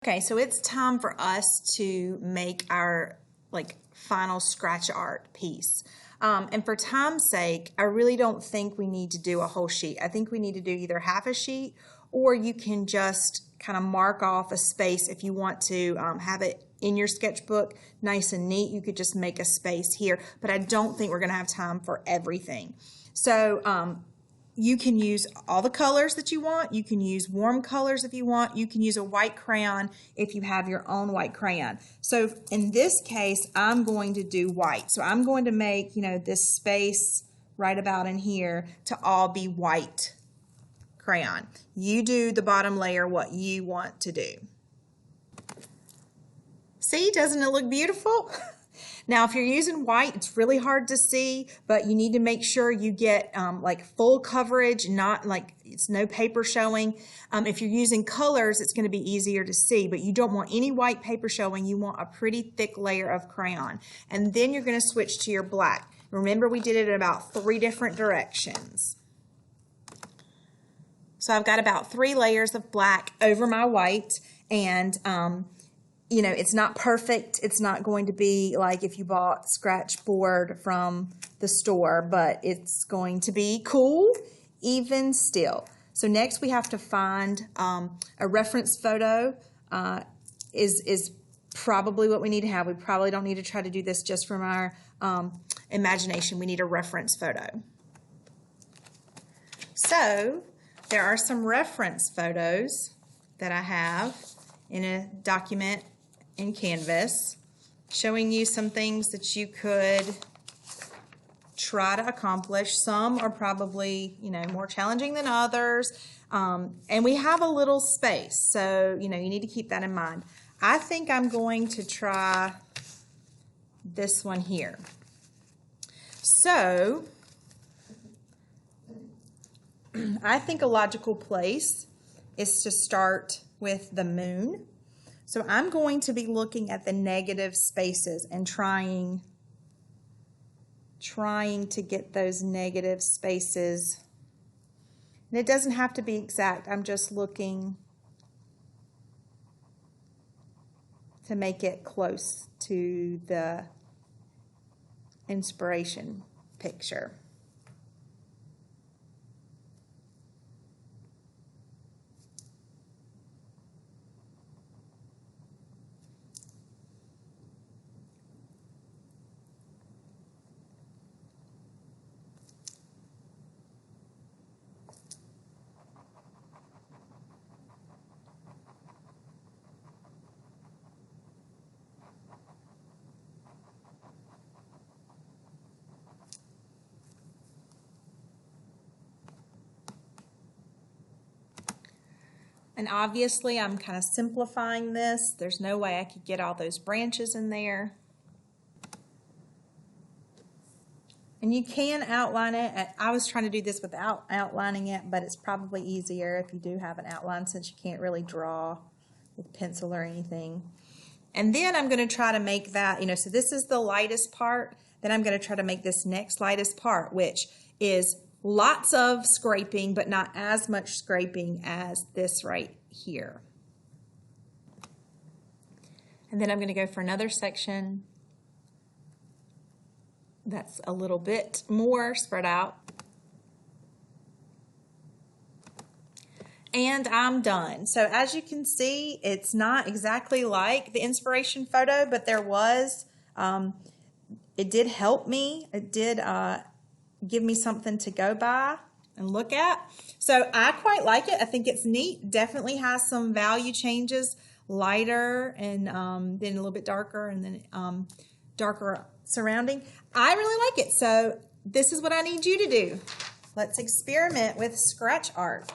Okay, so it's time for us to make our final scratch art piece. And for time's sake, I really don't think we need to do a whole sheet. I think we need to do either half a sheet, or you can just kind of mark off a space if you want to have it in your sketchbook nice and neat. You could just make a space here, but I don't think we're going to have time for everything. So you can use all the colors that you want. You can use warm colors if you want. You can use a white crayon if you have your own white crayon. So in this case, I'm going to do white. So I'm going to make, this space right about in here to all be white crayon. You do the bottom layer what you want to do. See, doesn't it look beautiful? Now, if you're using white, it's really hard to see, but you need to make sure you get full coverage, not it's no paper showing. If you're using colors, it's going to be easier to see, but you don't want any white paper showing. You want a pretty thick layer of crayon. And then you're going to switch to your black. Remember, we did it in about 3 different directions. So I've got about 3 layers of black over my white, and it's not perfect. It's not going to be like if you bought scratch board from the store, but it's going to be cool even still. So next we have to find a reference photo is probably what we need to have. We probably don't need to try to do this just from our imagination. We need a reference photo. So there are some reference photos that I have in a document in Canvas, showing you some things that you could try to accomplish. Some are probably, more challenging than others. And we have a little space, so, you need to keep that in mind. I think I'm going to try this one here. So, I think a logical place is to start with the moon. So I'm going to be looking at the negative spaces and trying to get those negative spaces. And it doesn't have to be exact. I'm just looking to make it close to the inspiration picture. And obviously I'm kind of simplifying this. There's no way I could get all those branches in there. And you can outline it. I was trying to do this without outlining it, but it's probably easier if you do have an outline since you can't really draw with pencil or anything. And then I'm going to try to make that, so this is the lightest part. Then I'm going to try to make this next lightest part, which is lots of scraping, but not as much scraping as this right here. And then I'm going to go for another section that's a little bit more spread out. And I'm done. So as you can see, it's not exactly like the inspiration photo, but there was, it did help me. It did give me something to go by and look at. So I quite like it. I think it's neat. Definitely has some value changes, lighter and then a little bit darker and then darker surrounding. I really like it. So this is what I need you to do. Let's experiment with scratch art.